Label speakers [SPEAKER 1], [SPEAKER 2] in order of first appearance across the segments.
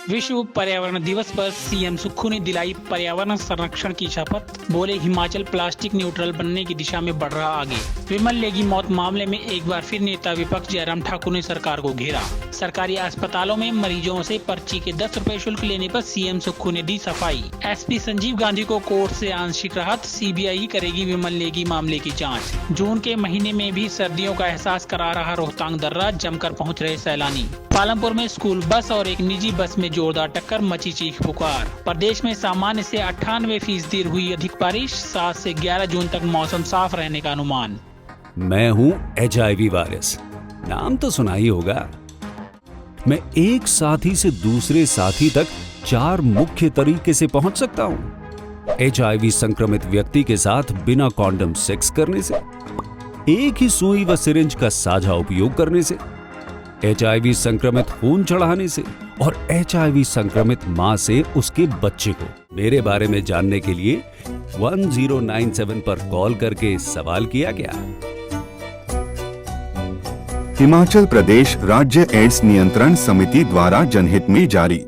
[SPEAKER 1] विश्व पर्यावरण दिवस पर सीएम सुक्खू ने दिलाई पर्यावरण संरक्षण की शपथ। बोले हिमाचल प्लास्टिक न्यूट्रल बनने की दिशा में बढ़ रहा आगे। विमल लेगी मौत मामले में एक बार फिर नेता विपक्ष जयराम ठाकुर ने सरकार को घेरा। सरकारी अस्पतालों में मरीजों से पर्ची के 10 रुपए शुल्क लेने पर सीएम सुक्खू ने दी सफाई। एसपी संजीव गांधी को कोर्ट से आंशिक राहत। सीबीआई करेगी विमल लेगी मामले की जाँच। जून के महीने में भी सर्दियों का एहसास करा रहा रोहतांग दर्रा, जमकर पहुँच रहे सैलानी। पालमपुर में स्कूल बस और एक निजी बस में जोरदार टक्कर, मची चीख पुकार। प्रदेश में सामान्य से 98% हुई अधिक बारिश। 7 से 11 जून तक मौसम साफ रहने का अनुमान।
[SPEAKER 2] मैं हूं HIV वायरस, नाम तो सुना ही होगा। मैं एक साथी से दूसरे साथी तक 4 मुख्य तरीके से पहुंच सकता हूं। HIV संक्रमित व्यक्ति के साथ बिना कॉन्डम सेक्स करने से, एक ही सुई व सिरिंज का साझा उपयोग करने से, HIV संक्रमित खून चढ़ाने से और HIV संक्रमित मां से उसके बच्चे को। मेरे बारे में जानने के लिए 1097 पर कॉल करके सवाल किया गया।
[SPEAKER 3] हिमाचल प्रदेश राज्य एड्स नियंत्रण समिति द्वारा जनहित में जारी।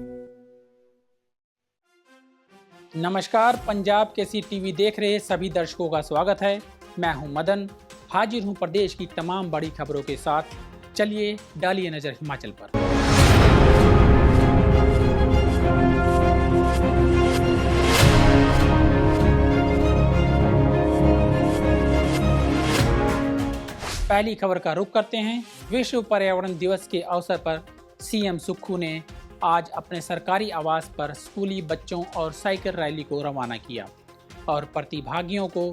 [SPEAKER 1] नमस्कार, पंजाब केसरी टीवी देख रहे सभी दर्शकों का स्वागत है। मैं हूं मदन, हाजिर हूं प्रदेश की तमाम बड़ी खबरों के साथ। चलिए डालिए नजर हिमाचल पर। पहली खबर का रुख करते हैं। विश्व पर्यावरण दिवस के अवसर पर सीएम सुक्खू ने आज अपने सरकारी आवास पर स्कूली बच्चों और साइकिल रैली को रवाना किया और प्रतिभागियों को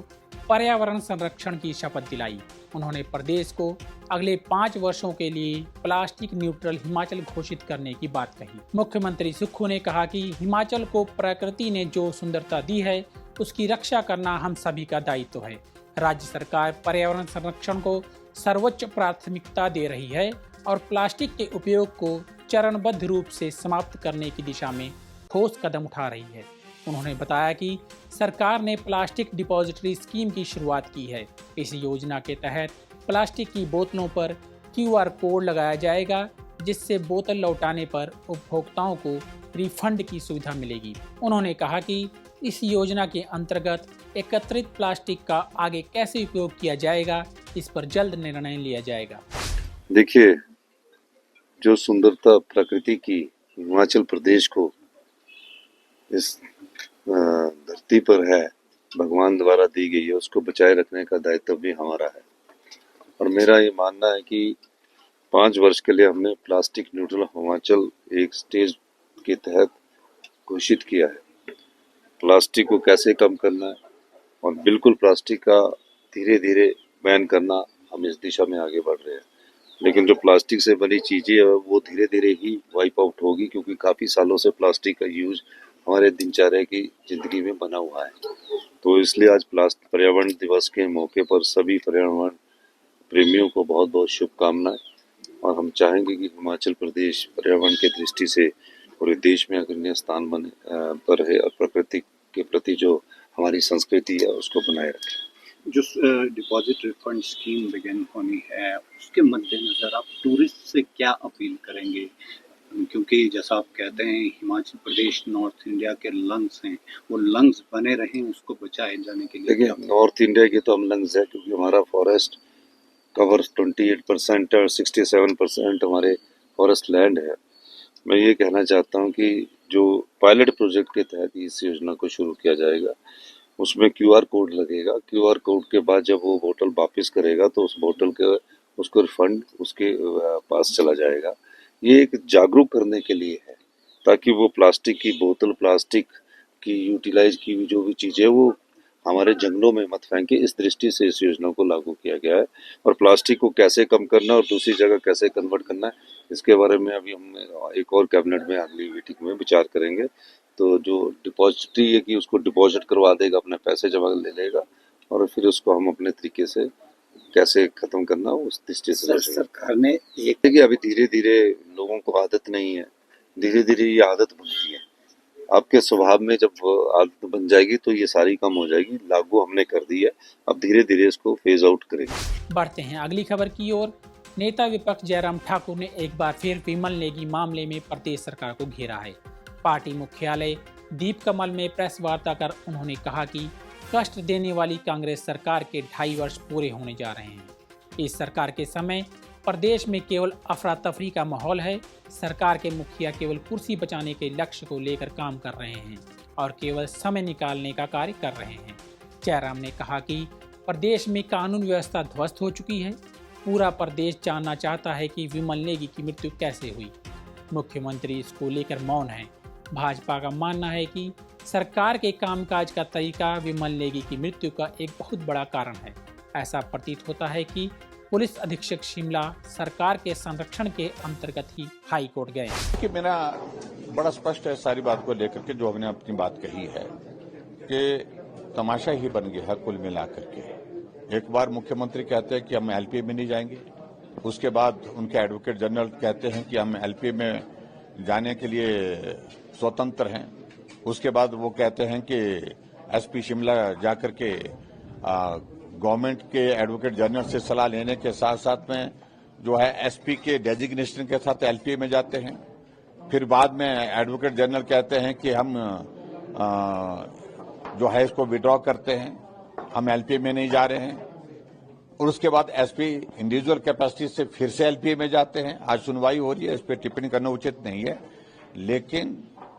[SPEAKER 1] पर्यावरण संरक्षण की शपथ दिलाई। उन्होंने प्रदेश को अगले 5 वर्षों के लिए प्लास्टिक न्यूट्रल हिमाचल घोषित करने की बात कही। मुख्यमंत्री सुक्खू ने कहा कि हिमाचल को प्रकृति ने जो सुंदरता दी है उसकी रक्षा करना हम सभी का दायित्व है। राज्य सरकार पर्यावरण संरक्षण को सर्वोच्च प्राथमिकता दे रही है और प्लास्टिक के उपयोग को चरणबद्ध रूप से समाप्त करने की दिशा में ठोस कदम उठा रही है। उन्होंने बताया कि सरकार ने प्लास्टिक डिपॉजिटरी स्कीम की शुरुआत की है। इस योजना के तहत प्लास्टिक की बोतलों पर QR कोड लगाया जाएगा, जिससे बोतल लौटाने पर उपभोक्ताओं को रिफंड की सुविधा मिलेगी। उन्होंने कहा कि इस योजना के अंतर्गत एकत्रित प्लास्टिक का आगे कैसे उपयोग किया जाएगा, इस पर जल्द निर्णय लिया जाएगा।
[SPEAKER 4] देखिए, जो सुंदरता प्रकृति की हिमाचल प्रदेश को इस धरती पर है, भगवान द्वारा दी गई है, उसको बचाए रखने का दायित्व भी हमारा है। और मेरा ये मानना है कि 5 वर्ष के लिए हमने प्लास्टिक न्यूट्रल हिमाचल एक स्टेज के तहत घोषित किया है। प्लास्टिक को कैसे कम करना है और बिल्कुल प्लास्टिक का धीरे धीरे बैन करना, हम इस दिशा में आगे बढ़ रहे हैं। लेकिन जो प्लास्टिक से बनी चीज़ें है वो धीरे धीरे ही वाइप आउट होगी, क्योंकि काफ़ी सालों से प्लास्टिक का यूज हमारे दिनचर्या की जिंदगी में बना हुआ है। तो इसलिए आज पर्यावरण दिवस के मौके पर सभी पर्यावरण प्रेमियों को बहुत बहुत शुभकामनाएं। और हम चाहेंगे कि हिमाचल प्रदेश पर्यावरण की दृष्टि से पूरे देश में अग्रणी स्थान पर है और प्रकृति के प्रति जो हमारी संस्कृति है उसको बनाए रखें।
[SPEAKER 5] जो डिपॉजिट रिफंड स्कीम बिगिन होनी है, उसके मद्देनजर आप टूरिस्ट से क्या अपील करेंगे? क्योंकि जैसा आप कहते हैं हिमाचल प्रदेश नॉर्थ इंडिया के लंग्स हैं, वो लंग्स बने रहें, उसको बचाए जाने के लिए।
[SPEAKER 4] देखिए, नॉर्थ इंडिया की तो हम लंग्स है, क्योंकि हमारा फॉरेस्ट कवर 28% और 67% हमारे फॉरेस्ट लैंड है। मैं ये कहना चाहता हूँ कि जो पायलट प्रोजेक्ट के तहत इस योजना को शुरू किया जाएगा, उसमें QR कोड लगेगा। QR कोड के बाद जब वो बोतल वापस करेगा तो उस बोतल के उसको रिफंड उसके पास चला जाएगा। ये एक जागरूक करने के लिए है, ताकि वो प्लास्टिक की बोतल, प्लास्टिक की यूटिलाइज की हुई जो भी चीज़ें वो हमारे जंगलों में मत फेंके। इस दृष्टि से इस योजना को लागू किया गया है। और प्लास्टिक को कैसे कम करना और दूसरी जगह कैसे कन्वर्ट करना है, इसके बारे में अभी हम एक और कैबिनेट में अगली मीटिंग में विचार करेंगे। तो जो डिपॉजिटरी है कि उसको डिपॉजिट करवा देगा, अपने पैसे जमा ले लेगा और फिर उसको हम अपने तरीके से कैसे खत्म करना उस दृष्टि से
[SPEAKER 5] सरकार ने
[SPEAKER 4] ये देखिए, अभी धीरे धीरे लोगों को आदत नहीं है, धीरे धीरे ये आदत बनती है। आपके स्वभाव में जब आदत बन जाएगी तो ये सारी कम हो जाएगी। लागू हमने कर दी है, अब धीरे धीरे इसको फेज आउट करेंगे।
[SPEAKER 1] बढ़ते हैं अगली खबर की ओर। नेता विपक्ष जयराम ठाकुर ने एक बार फिर विमल नेगी मामले में प्रदेश सरकार को घेरा है। पार्टी मुख्यालय दीप कमल में प्रेस वार्ता कर उन्होंने कहा कि कष्ट देने वाली कांग्रेस सरकार के 2.5 वर्ष पूरे होने जा रहे हैं। इस सरकार के समय प्रदेश में केवल अफरा तफरी का माहौल है। सरकार के मुखिया केवल कुर्सी बचाने के लक्ष्य को लेकर काम कर रहे हैं और केवल समय निकालने का कार्य कर रहे हैं। जयराम ने कहा कि प्रदेश में कानून व्यवस्था ध्वस्त हो चुकी है। पूरा प्रदेश जानना चाहता है कि विमल नेगी की मृत्यु कैसे हुई। मुख्यमंत्री इसको लेकर मौन है। भाजपा का मानना है कि सरकार के कामकाज का तरीका विमल नेगी की मृत्यु का एक बहुत बड़ा कारण है। ऐसा प्रतीत होता है कि पुलिस अधीक्षक शिमला सरकार के संरक्षण के अंतर्गत ही हाई कोर्ट गए।
[SPEAKER 6] कि मेरा बड़ा स्पष्ट है सारी बात को लेकर के, जो हमने अपनी बात कही है कि तमाशा ही बन गया है कुल मिलाकर के। एक बार मुख्यमंत्री कहते हैं कि हम एलपीए में नहीं जाएंगे, उसके बाद उनके एडवोकेट जनरल कहते हैं कि हम एलपीए में जाने के लिए स्वतंत्र हैं। उसके बाद वो कहते हैं कि एसपी शिमला जाकर के गवर्नमेंट के एडवोकेट जनरल से सलाह लेने के साथ साथ में जो है एसपी के डेजिग्नेशन के साथ एलपीए में जाते हैं। फिर बाद में एडवोकेट जनरल कहते हैं कि हम जो है इसको विड्रॉ करते हैं, हम एलपीए में नहीं जा रहे हैं। और उसके बाद एसपी इंडिविजुअल कैपेसिटी से फिर से एलपीए में जाते हैं। आज सुनवाई हो रही है, इस पर टिप्पणी करना उचित नहीं है, लेकिन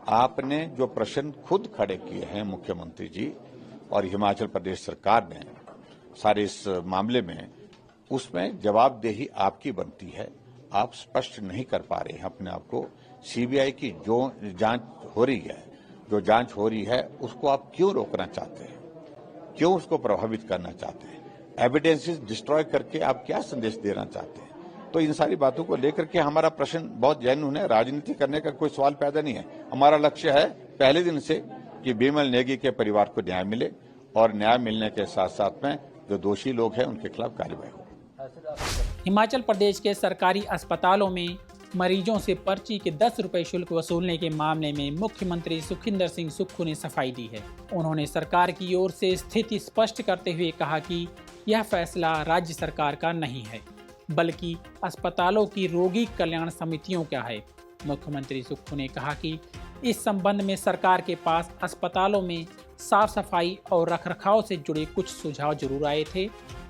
[SPEAKER 6] आपने जो प्रश्न खुद खड़े किए हैं मुख्यमंत्री जी और हिमाचल प्रदेश सरकार ने सारे इस मामले में, उसमें जवाबदेही आपकी बनती है। आप स्पष्ट नहीं कर पा रहे हैं अपने आप को। सीबीआई की जो जांच हो रही है उसको आप क्यों रोकना चाहते हैं, क्यों उसको प्रभावित करना चाहते हैं, एविडेंसेस डिस्ट्रॉय करके आप क्या संदेश देना चाहते हैं। तो इन सारी बातों को लेकर के हमारा प्रश्न बहुत जेन्युइन है। राजनीति करने का कोई सवाल पैदा नहीं है। हमारा लक्ष्य है पहले दिन से कि विमल नेगी के परिवार को न्याय मिले और न्याय मिलने के साथ साथ में जो दोषी लोग हैं उनके खिलाफ कार्रवाई हो।
[SPEAKER 1] हिमाचल प्रदेश के सरकारी अस्पतालों में मरीजों से पर्ची के 10 रुपए शुल्क वसूलने के मामले में मुख्यमंत्री सुखविंदर सिंह सुक्खू ने सफाई दी है। उन्होंने सरकार की ओर से स्थिति स्पष्ट करते हुए कहा कि यह फैसला राज्य सरकार का नहीं है, बल्कि अस्पतालों की रोगी कल्याण समितियों का है। मुख्यमंत्री सुक्खू ने कहा कि इस संबंध में सरकार के पास अस्पतालों में साफ सफाई और रखरखाव से जुड़े कुछ सुझाव जरूर आए थे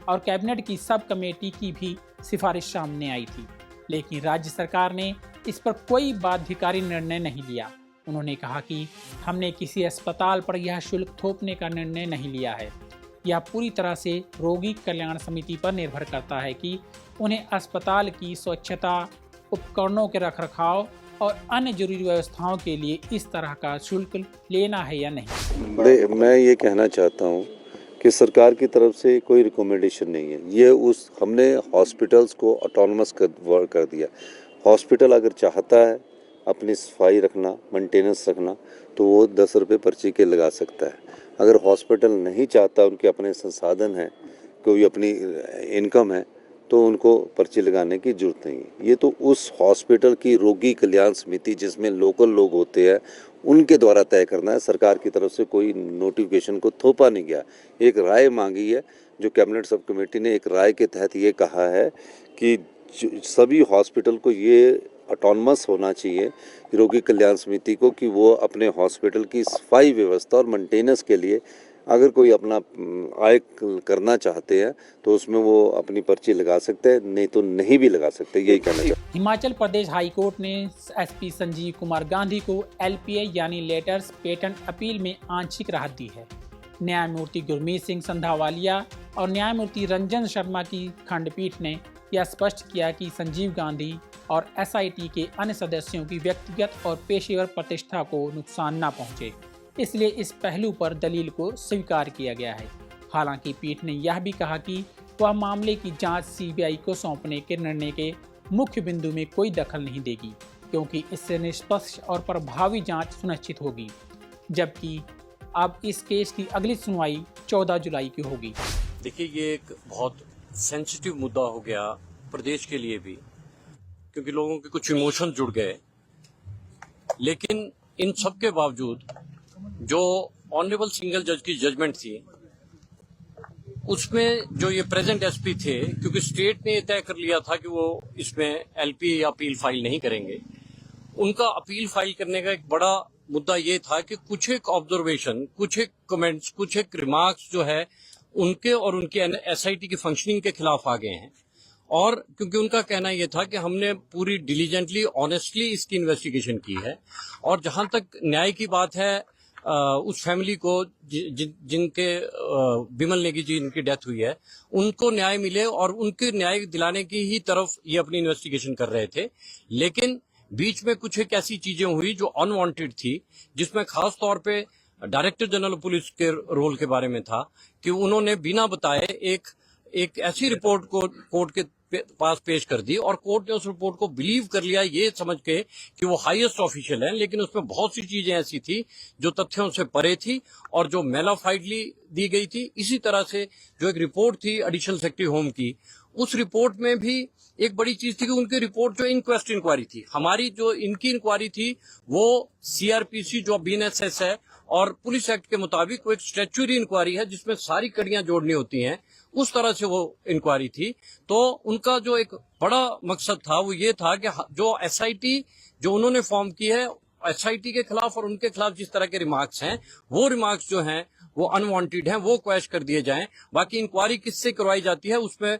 [SPEAKER 1] और कैबिनेट की सब कमेटी की भी सिफारिश सामने आई थी, लेकिन राज्य सरकार ने इस पर कोई बाध्यकारी निर्णय नहीं लिया। उन्होंने कहा कि हमने किसी अस्पताल पर यह शुल्क थोपने का निर्णय नहीं लिया है। यह पूरी तरह से रोगी कल्याण समिति पर निर्भर करता है कि उन्हें अस्पताल की स्वच्छता, उपकरणों के रखरखाव और अन्य जरूरी व्यवस्थाओं के लिए इस तरह का शुल्क लेना है या नहीं।
[SPEAKER 4] मैं ये कहना चाहता हूँ कि सरकार की तरफ से कोई रिकमेंडेशन नहीं है। ये हमने हॉस्पिटल्स को ऑटोनमस कर दिया। हॉस्पिटल अगर चाहता है अपनी सफाई रखना, मेंटेनेंस रखना, तो वो 10 रुपये पर्ची के लगा सकता है। अगर हॉस्पिटल नहीं चाहता, उनके अपने संसाधन हैं, कोई अपनी इनकम है, तो उनको पर्ची लगाने की जरूरत नहीं है। ये तो उस हॉस्पिटल की रोगी कल्याण समिति जिसमें लोकल लोग होते हैं उनके द्वारा तय करना है। सरकार की तरफ से कोई नोटिफिकेशन को थोपा नहीं गया। एक राय मांगी है, जो कैबिनेट सब कमेटी ने एक राय के तहत ये कहा है कि सभी हॉस्पिटल को ये ऑटोनमस होना चाहिए रोगी कल्याण समिति को, कि वो अपने हॉस्पिटल की सफाई व्यवस्था और मेंटेनेंस के लिए अगर कोई अपना आय करना चाहते हैं तो उसमें वो अपनी पर्ची लगा सकते हैं, नहीं तो नहीं भी लगा सकते। यही कहना चाहिए।
[SPEAKER 1] हिमाचल प्रदेश हाई कोर्ट ने एसपी संजीव कुमार गांधी को एलपीए यानी लेटर्स पेटेंट अपील में आंशिक राहत दी है। न्यायमूर्ति गुरमीत सिंह संधावालिया और न्यायमूर्ति रंजन शर्मा की खंडपीठ ने यह स्पष्ट किया कि संजीव गांधी और एसआईटी के अन्य सदस्यों की व्यक्तिगत और पेशेवर प्रतिष्ठा को नुकसान न पहुंचे, इसलिए इस पहलू पर दलील को स्वीकार किया गया है। हालांकि पीठ ने यह भी कहा कि वह मामले की जांच सीबीआई को सौंपने के निर्णय के मुख्य बिंदु में कोई दखल नहीं देगी, क्योंकि इससे निष्पक्ष और प्रभावी जांच सुनिश्चित होगी। जबकि अब इस केस की अगली सुनवाई 14 जुलाई की होगी।
[SPEAKER 7] देखिए, ये एक बहुत सेंसिटिव मुद्दा हो गया प्रदेश के लिए भी, क्योंकि लोगों के कुछ इमोशन जुड़ गए। लेकिन इन सब के बावजूद जो ऑनरेबल सिंगल जज की जजमेंट थी, उसमें जो ये प्रेजेंट एसपी थे, क्योंकि स्टेट ने तय कर लिया था कि वो इसमें एलपी या अपील फाइल नहीं करेंगे, उनका अपील फाइल करने का एक बड़ा मुद्दा ये था कि कुछ एक ऑब्जर्वेशन, कुछ एक कमेंट्स, कुछ एक रिमार्क्स जो है उनके और उनकी एसआईटी की फंक्शनिंग के खिलाफ आ गए हैं। और क्योंकि उनका कहना यह था कि हमने पूरी डिलीजेंटली, ऑनेस्टली इसकी इन्वेस्टिगेशन की है, और जहां तक न्याय की बात है, उस फैमिली को जिनके बिमल नेगी जी इनकी डेथ हुई है, उनको न्याय मिले और उनके न्याय दिलाने की ही तरफ ये अपनी इन्वेस्टिगेशन कर रहे थे। लेकिन बीच में कुछ एक ऐसी चीजें हुई जो अनवांटेड थी, जिसमें खास तौर पे डायरेक्टर जनरल पुलिस के रोल के बारे में था कि उन्होंने बिना बताए एक ऐसी रिपोर्ट को कोर्ट के पास पेश कर दी, और कोर्ट ने उस रिपोर्ट को बिलीव कर लिया ये समझ के कि वो हाईएस्ट ऑफिशियल हैं, लेकिन उसमें बहुत सी चीजें ऐसी थी जो तथ्यों से परे थी और जो मेलाफाइडली दी गई थी। इसी तरह से जो एक रिपोर्ट थी एडिशनल सेक्रेटरी होम की, उस रिपोर्ट में भी एक बड़ी चीज थी कि उनकी रिपोर्ट जो इंक्वेस्ट इंक्वायरी थी, हमारी जो इनकी इंक्वायरी थी वो सीआरपीसी जो बीएनएसएस है और पुलिस एक्ट के मुताबिक वो एक स्टैट्यूटरी इंक्वायरी है जिसमें सारी कड़ियां जोड़नी होती हैं, उस तरह से वो इंक्वायरी थी। तो उनका जो एक बड़ा मकसद था वो ये था कि जो एसआईटी जो उन्होंने फॉर्म की है, एसआईटी के खिलाफ और उनके खिलाफ जिस तरह के रिमार्क्स हैं, वो रिमार्क्स जो हैं वो अनवांटेड हैं, वो क्वैश कर दिए जाएं। बाकी इंक्वायरी किससे करवाई जाती है उसमें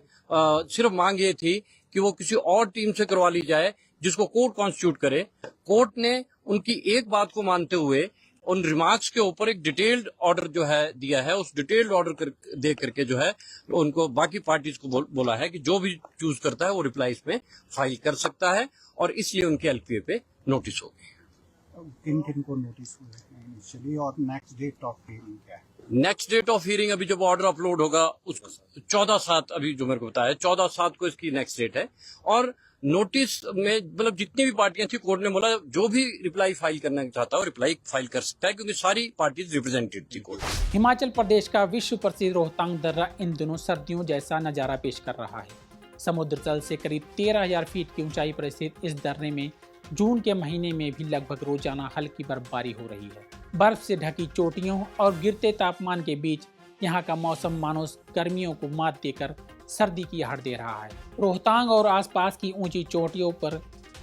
[SPEAKER 7] सिर्फ मांग ये थी कि वो किसी और टीम से करवा ली जाए जिसको कोर्ट कॉन्स्टिट्यूट करे। कोर्ट ने उनकी एक बात को मानते हुए उन रिमार्क्स के ऊपर एक डिटेल्ड ऑर्डर जो है दिया है। उस डिटेल्ड ऑर्डर दे करके जो है उनको बाकी पार्टीज को बोला है कि जो भी चूज करता है वो रिप्लाई इसमें फाइल कर सकता है, और इसलिए उनके एलपीए पे नोटिस होगी।
[SPEAKER 8] किन किन को नोटिस हुए हैं इनिशियली, और नेक्स्ट डेट ऑफ हियरिंग क्या है?
[SPEAKER 7] नेक्स्ट डेट ऑफ हियरिंग अभी जब ऑर्डर अपलोड होगा उस 14/7, अभी जो मेरे को बताया 14/7 को इसकी नेक्स्ट डेट है। और नोटिस में मतलब जितनी भी पार्टियां थी, कोर्ट ने बोला जो भी रिप्लाई फाइल करना चाहता है रिप्लाई फाइल कर सकता है, क्योंकि सारी पार्टीज रिप्रेजेंटेड थी कोर्ट।
[SPEAKER 1] हिमाचल प्रदेश का विश्व प्रसिद्ध रोहतांग दर्रा इन दिनों सर्दियों जैसा नजारा पेश कर रहा है। समुद्र तल से करीब 13,000 फीट की ऊंचाई पर स्थित इस दर्रे में जून के महीने में भी लगभग रोजाना हल्की बर्फबारी हो रही है। बर्फ से ढकी चोटियों और गिरते तापमान के बीच यहाँ का मौसम मानो गर्मियों को मात देकर सर्दी की आहट दे रहा है। रोहतांग और आसपास की ऊंची चोटियों पर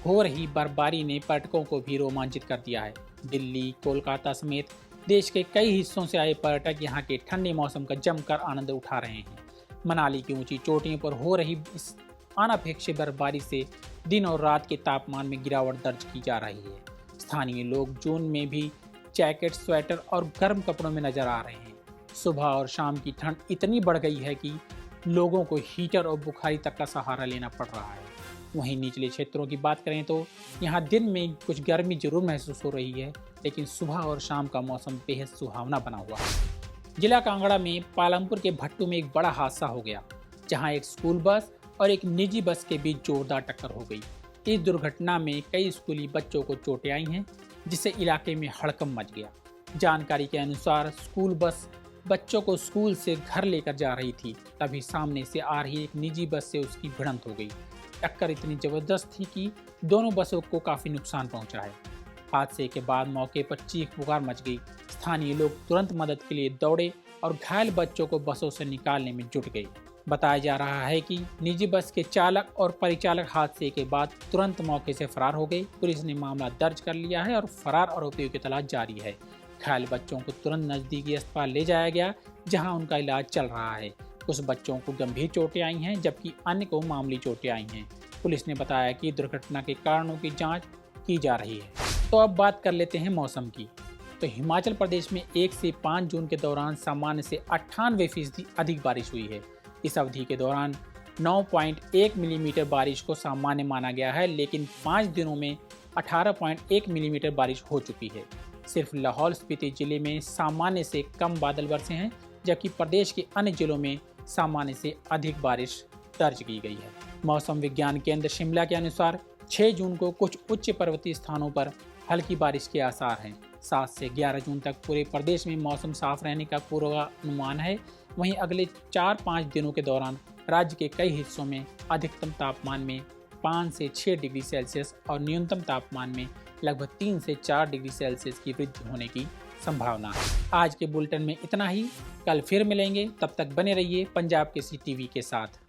[SPEAKER 1] हो रही बर्फबारी ने पर्यटकों को भी रोमांचित कर दिया है। दिल्ली, कोलकाता समेत देश के कई हिस्सों से आए पर्यटक यहाँ के ठंडे मौसम का जमकर आनंद उठा रहे हैं। मनाली की ऊंची चोटियों पर हो रही इस अनपेक्षित बर्फबारी से दिन और रात के तापमान में गिरावट दर्ज की जा रही है। स्थानीय लोग जून में भी जैकेट, स्वेटर और गर्म कपड़ों में नजर आ रहे हैं। सुबह और शाम की ठंड इतनी बढ़ गई है कि लोगों को हीटर और बुखारी तक का सहारा लेना पड़ रहा है। वहीं निचले क्षेत्रों की बात करें तो यहाँ दिन में कुछ गर्मी जरूर महसूस हो रही है, लेकिन सुबह और शाम का मौसम बेहद सुहावना बना हुआ है। जिला कांगड़ा में पालमपुर के भट्टू में एक बड़ा हादसा हो गया, जहाँ एक स्कूल बस और एक निजी बस के बीच जोरदार टक्कर हो गई। इस दुर्घटना में कई स्कूली बच्चों को चोटें आई हैं, जिससे इलाके में हड़कंप मच गया। जानकारी के अनुसार स्कूल बस बच्चों को स्कूल से घर लेकर जा रही थी, तभी सामने से आ रही एक निजी बस से उसकी भिड़ंत हो गई। टक्कर इतनी जबरदस्त थी कि दोनों बसों को काफी नुकसान पहुंचा है। हादसे के बाद मौके पर चीख पुकार मच गई। स्थानीय लोग तुरंत मदद के लिए दौड़े और घायल बच्चों को बसों से निकालने में जुट गए। बताया जा रहा है कि निजी बस के चालक और परिचालक हादसे के बाद तुरंत मौके से फरार हो गए। पुलिस ने मामला दर्ज कर लिया है और फरार आरोपियों की तलाश जारी है। घायल बच्चों को तुरंत नजदीकी अस्पताल ले जाया गया, जहां उनका इलाज चल रहा है। कुछ बच्चों को गंभीर चोटें आई हैं, जबकि अन्य को मामूली चोटें आई हैं। पुलिस ने बताया कि दुर्घटना के कारणों की जांच की जा रही है। तो अब बात कर लेते हैं मौसम की। तो हिमाचल प्रदेश में 1 से 5 जून के दौरान सामान्य से 98% अधिक बारिश हुई है। इस अवधि के दौरान 9.1 मिलीमीटर बारिश को सामान्य माना गया है, लेकिन 5 दिनों में 18.1 मिलीमीटर बारिश हो चुकी है। सिर्फ लाहौल स्पीति जिले में सामान्य से कम बादल बरसे हैं, जबकि प्रदेश के अन्य जिलों में सामान्य से अधिक बारिश दर्ज की गई है। मौसम विज्ञान केंद्र शिमला के अनुसार 6 जून को कुछ उच्च पर्वतीय स्थानों पर हल्की बारिश के आसार हैं। 7 से 11 जून तक पूरे प्रदेश में मौसम साफ रहने का पूर्वानुमान है। वहीं अगले 4-5 दिनों के दौरान राज्य के कई हिस्सों में अधिकतम तापमान में 5 से 6 डिग्री सेल्सियस और न्यूनतम तापमान में लगभग 3 से 4 डिग्री सेल्सियस की वृद्धि होने की संभावना है। आज के बुलेटिन में इतना ही, कल फिर मिलेंगे, तब तक बने रहिए पंजाब केसरी टीवी के साथ।